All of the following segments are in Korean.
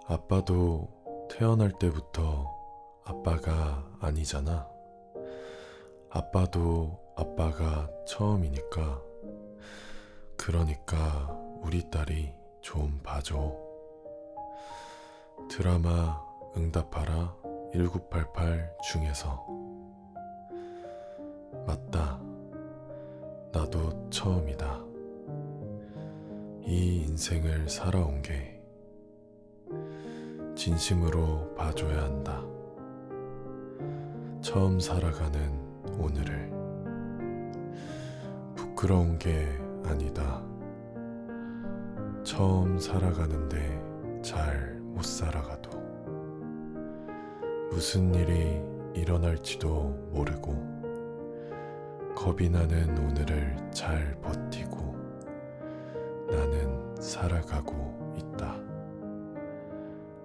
아빠도 태어날 때부터 아빠가 아니잖아. 아빠도 아빠가 처음이니까. 그러니까 우리 딸이 좀 봐줘. 드라마 응답하라 1988 중에서. 맞다. 나도 처음이다. 이 인생을 살아온 게 진심으로 봐줘야 한다. 처음 살아가는 오늘을. 부끄러운 게 아니다. 처음 살아가는데 잘 못 살아가도 무슨 일이 일어날지도 모르고 겁이 나는 오늘을 잘 버티고 나는 살아가고 있다.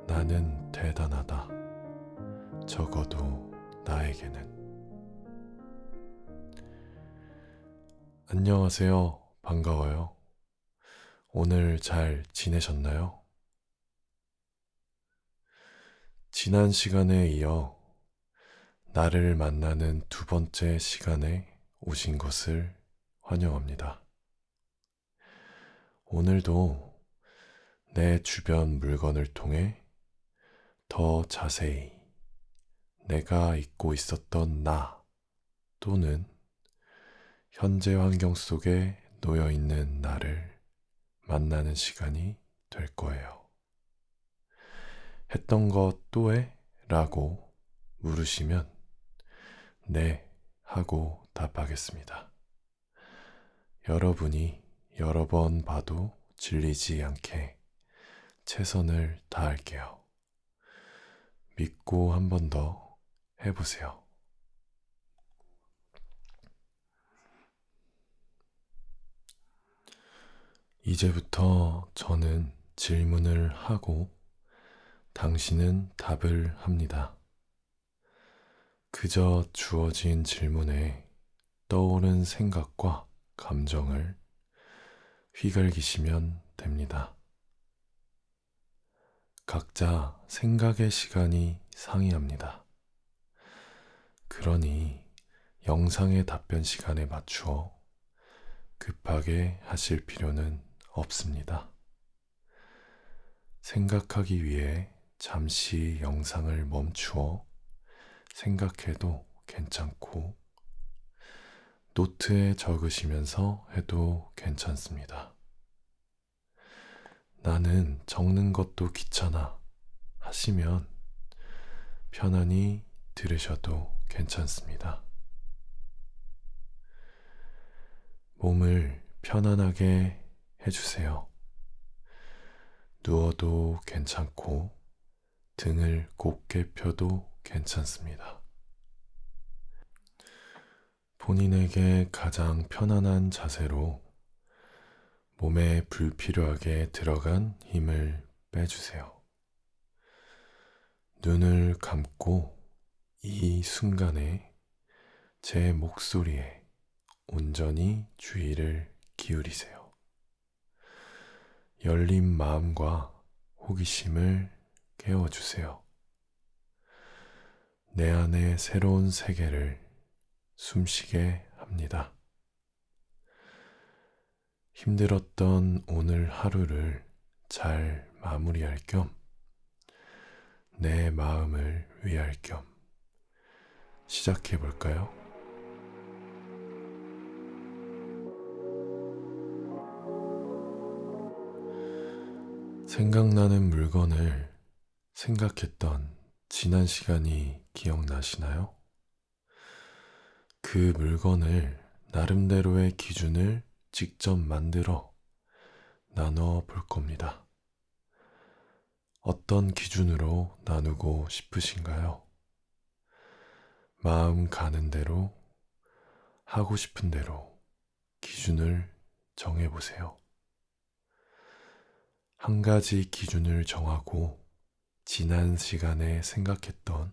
나는 대단하다. 적어도 나에게는. 안녕하세요. 반가워요. 오늘 잘 지내셨나요? 지난 시간에 이어 나를 만나는 두 번째 시간에 오신 것을 환영합니다. 오늘도 내 주변 물건을 통해 더 자세히 내가 잊고 있었던 나 또는 현재 환경 속에 놓여 있는 나를 만나는 시간이 될 거예요. 했던 것 또 해? 라고 물으시면 네 하고 답하겠습니다. 여러분이 여러 번 봐도 질리지 않게 최선을 다할게요. 믿고 한 번 더 해보세요. 이제부터 저는 질문을 하고 당신은 답을 합니다. 그저 주어진 질문에 떠오른 생각과 감정을 휘갈기시면 됩니다. 각자 생각의 시간이 상이합니다. 그러니 영상의 답변 시간에 맞추어 급하게 하실 필요는 없습니다. 생각하기 위해 잠시 영상을 멈추어 생각해도 괜찮고 노트에 적으시면서 해도 괜찮습니다. 나는 적는 것도 귀찮아 하시면 편안히 들으셔도 괜찮습니다. 몸을 편안하게 해주세요. 누워도 괜찮고 등을 곧게 펴도 괜찮습니다. 본인에게 가장 편안한 자세로 몸에 불필요하게 들어간 힘을 빼주세요. 눈을 감고 이 순간에 제 목소리에 온전히 주의를 기울이세요. 열린 마음과 호기심을 깨워주세요. 내 안에 새로운 세계를 숨쉬게 합니다. 힘들었던 오늘 하루를 잘 마무리할 겸 내 마음을 위할 겸 시작해 볼까요? 생각나는 물건을 생각했던 지난 시간이 기억나시나요? 그 물건을 나름대로의 기준을 직접 만들어 나눠 볼 겁니다. 어떤 기준으로 나누고 싶으신가요? 마음 가는 대로, 하고 싶은 대로 기준을 정해보세요. 한 가지 기준을 정하고 지난 시간에 생각했던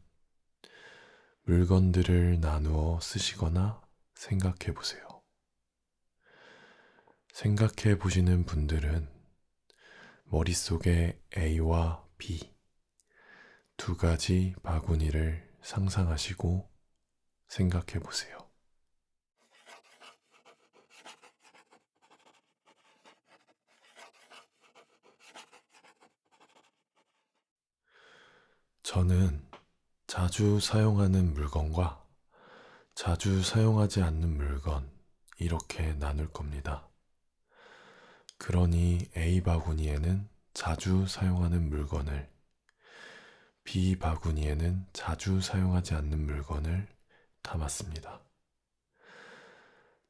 물건들을 나누어 쓰시거나 생각해 보세요. 생각해 보시는 분들은 머릿속에 A와 B, 두 가지 바구니를 상상하시고 생각해 보세요. 저는 자주 사용하는 물건과 자주 사용하지 않는 물건, 이렇게 나눌 겁니다. 그러니 A 바구니에는 자주 사용하는 물건을, B 바구니에는 자주 사용하지 않는 물건을 담았습니다.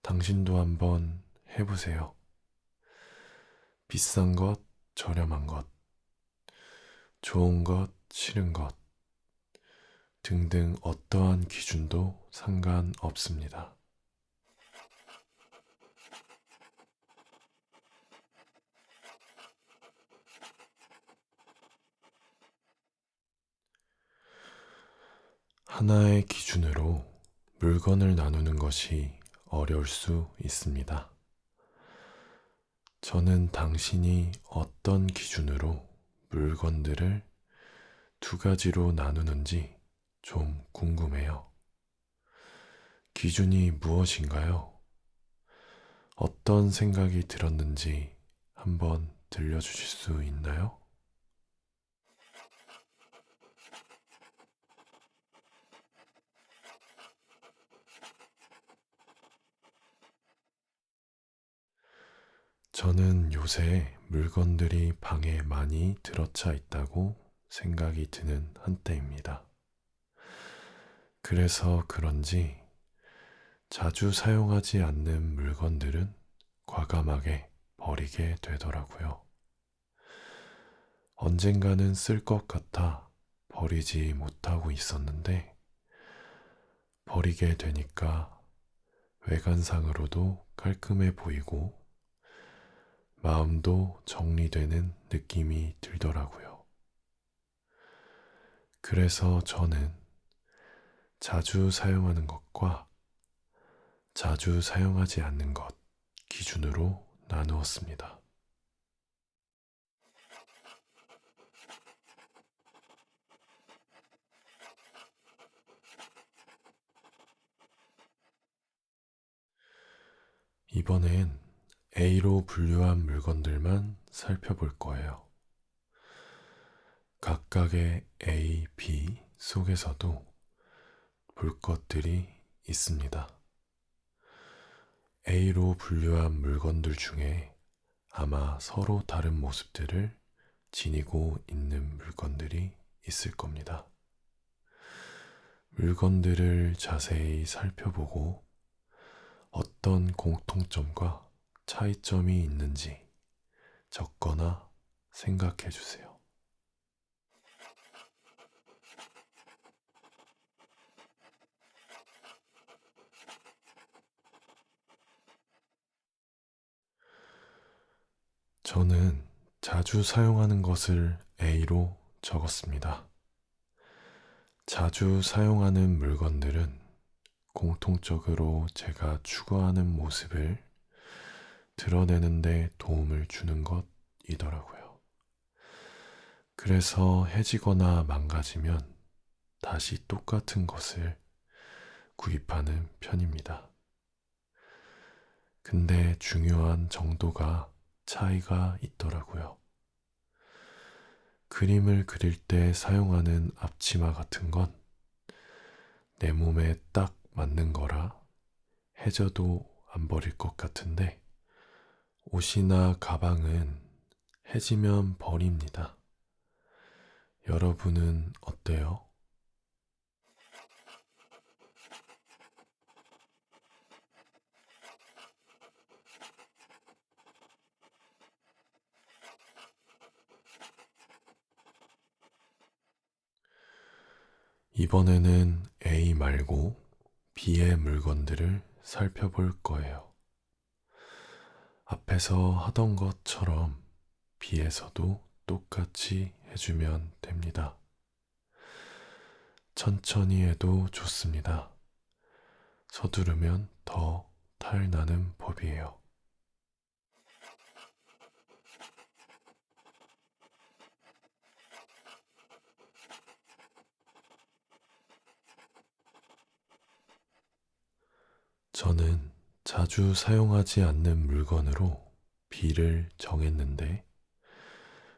당신도 한번 해보세요. 비싼 것, 저렴한 것, 좋은 것, 싫은 것 등등 어떠한 기준도 상관없습니다. 하나의 기준으로 물건을 나누는 것이 어려울 수 있습니다. 저는 당신이 어떤 기준으로 물건들을 두 가지로 나누는지 좀 궁금해요. 기준이 무엇인가요? 어떤 생각이 들었는지 한번 들려주실 수 있나요? 저는 요새 물건들이 방에 많이 들어차 있다고 생각이 드는 한때입니다. 그래서 그런지 자주 사용하지 않는 물건들은 과감하게 버리게 되더라고요. 언젠가는 쓸 것 같아 버리지 못하고 있었는데 버리게 되니까 외관상으로도 깔끔해 보이고 마음도 정리되는 느낌이 들더라고요. 그래서 저는 자주 사용하는 것과 자주 사용하지 않는 것 기준으로 나누었습니다. 이번엔 A로 분류한 물건들만 살펴볼 거예요. 각각의 A, B 속에서도 볼 것들이 있습니다. A로 분류한 물건들 중에 아마 서로 다른 모습들을 지니고 있는 물건들이 있을 겁니다. 물건들을 자세히 살펴보고 어떤 공통점과 차이점이 있는지 적거나 생각해 주세요. 저는 자주 사용하는 것을 A로 적었습니다. 자주 사용하는 물건들은 공통적으로 제가 추구하는 모습을 드러내는데 도움을 주는 것이더라고요. 그래서 해지거나 망가지면 다시 똑같은 것을 구입하는 편입니다. 근데 중요한 정도가 차이가 있더라고요. 그림을 그릴 때 사용하는 앞치마 같은 건 내 몸에 딱 맞는 거라 해져도 안 버릴 것 같은데 옷이나 가방은 해지면 버립니다. 여러분은 어때요? 이번에는 A 말고 B의 물건들을 살펴볼 거예요. 앞에서 하던 것처럼 B에서도 똑같이 해주면 됩니다. 천천히 해도 좋습니다. 서두르면 더 탈나는 법이에요. 저는 자주 사용하지 않는 물건으로 B를 정했는데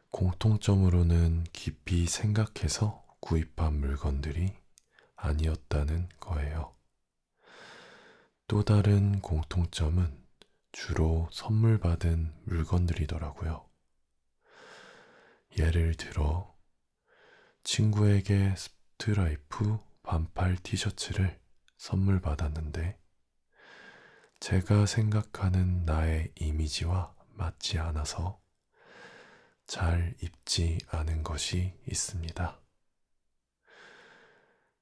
공통점으로는 깊이 생각해서 구입한 물건들이 아니었다는 거예요. 또 다른 공통점은 주로 선물 받은 물건들이더라고요. 예를 들어 친구에게 스트라이프 반팔 티셔츠를 선물 받았는데 제가 생각하는 나의 이미지와 맞지 않아서 잘 입지 않은 것이 있습니다.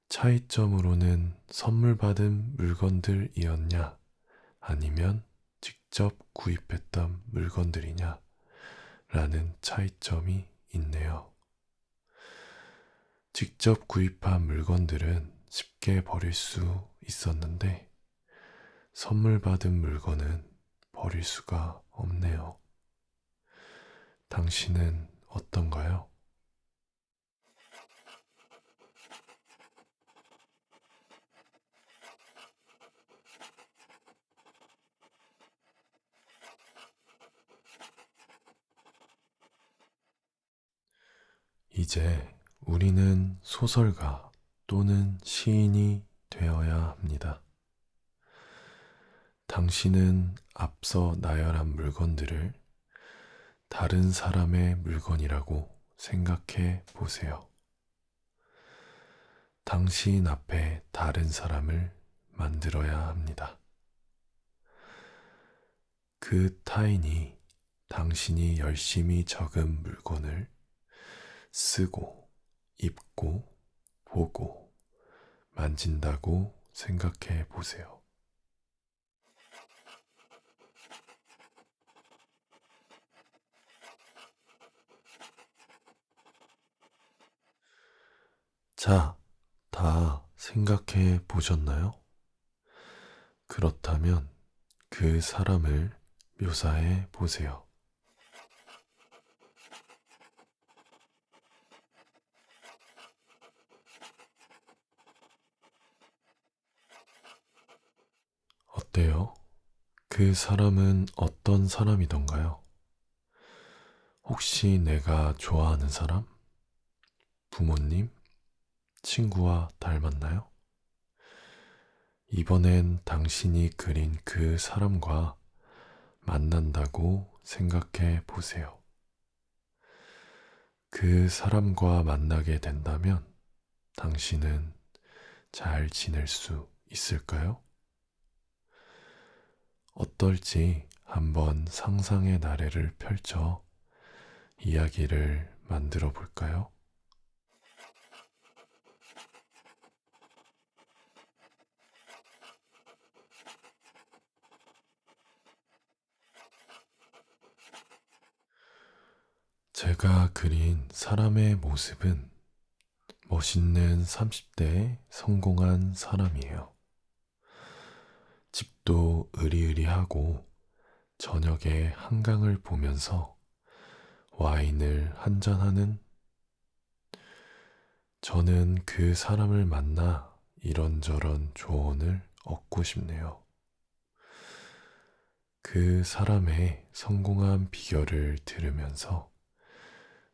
차이점으로는 선물 받은 물건들이었냐 아니면 직접 구입했던 물건들이냐 라는 차이점이 있네요. 직접 구입한 물건들은 쉽게 버릴 수 있었는데 선물 받은 물건은 버릴 수가 없네요. 당신은 어떤가요? 이제 우리는 소설가 또는 시인이 되어야 합니다. 당신은 앞서 나열한 물건들을 다른 사람의 물건이라고 생각해 보세요. 당신 앞에 다른 사람을 만들어야 합니다. 그 타인이 당신이 열심히 적은 물건을 쓰고, 입고, 보고, 만진다고 생각해 보세요. 자, 다 생각해 보셨나요? 그렇다면 그 사람을 묘사해 보세요. 어때요? 그 사람은 어떤 사람이던가요? 혹시 내가 좋아하는 사람? 부모님? 친구와 닮았나요? 이번엔 당신이 그린 그 사람과 만난다고 생각해 보세요. 그 사람과 만나게 된다면 당신은 잘 지낼 수 있을까요? 어떨지 한번 상상의 나래를 펼쳐 이야기를 만들어 볼까요? 제가 그린 사람의 모습은 멋있는 30대의 성공한 사람이에요. 집도 으리으리하고 저녁에 한강을 보면서 와인을 한잔하는 저는 그 사람을 만나 이런저런 조언을 얻고 싶네요. 그 사람의 성공한 비결을 들으면서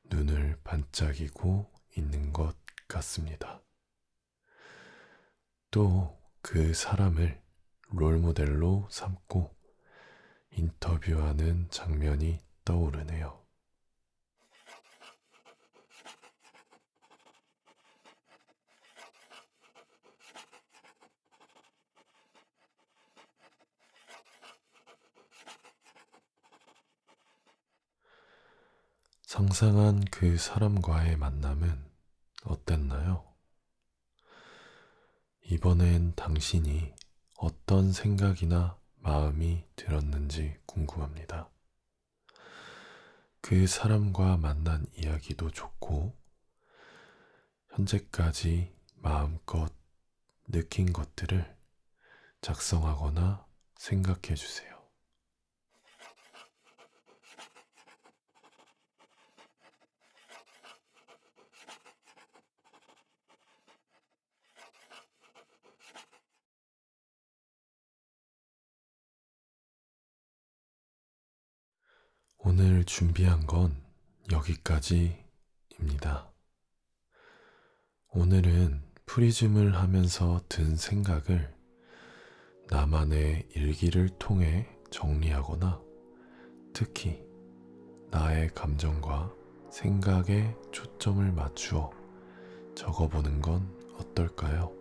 눈을 반짝이고 있는 것 같습니다. 또 그 사람을 롤모델로 삼고 인터뷰하는 장면이 떠오르네요. 상상한 그 사람과의 만남은 어땠나요? 이번엔 당신이 어떤 생각이나 마음이 들었는지 궁금합니다. 그 사람과 만난 이야기도 좋고, 현재까지 마음껏 느낀 것들을 작성하거나 생각해 주세요. 오늘 준비한 건 여기까지입니다. 오늘은 프리즘을 하면서 든 생각을 나만의 일기를 통해 정리하거나 특히 나의 감정과 생각에 초점을 맞추어 적어보는 건 어떨까요?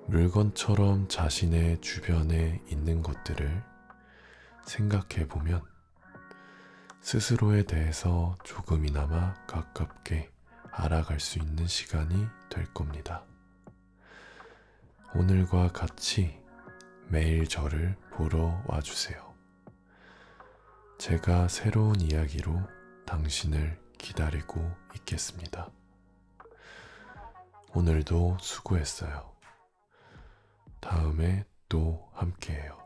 물건처럼 자신의 주변에 있는 것들을 생각해보면 스스로에 대해서 조금이나마 가깝게 알아갈 수 있는 시간이 될 겁니다. 오늘과 같이 매일 저를 보러 와주세요. 제가 새로운 이야기로 당신을 기다리고 있겠습니다. 오늘도 수고했어요. 다음에 또 함께해요.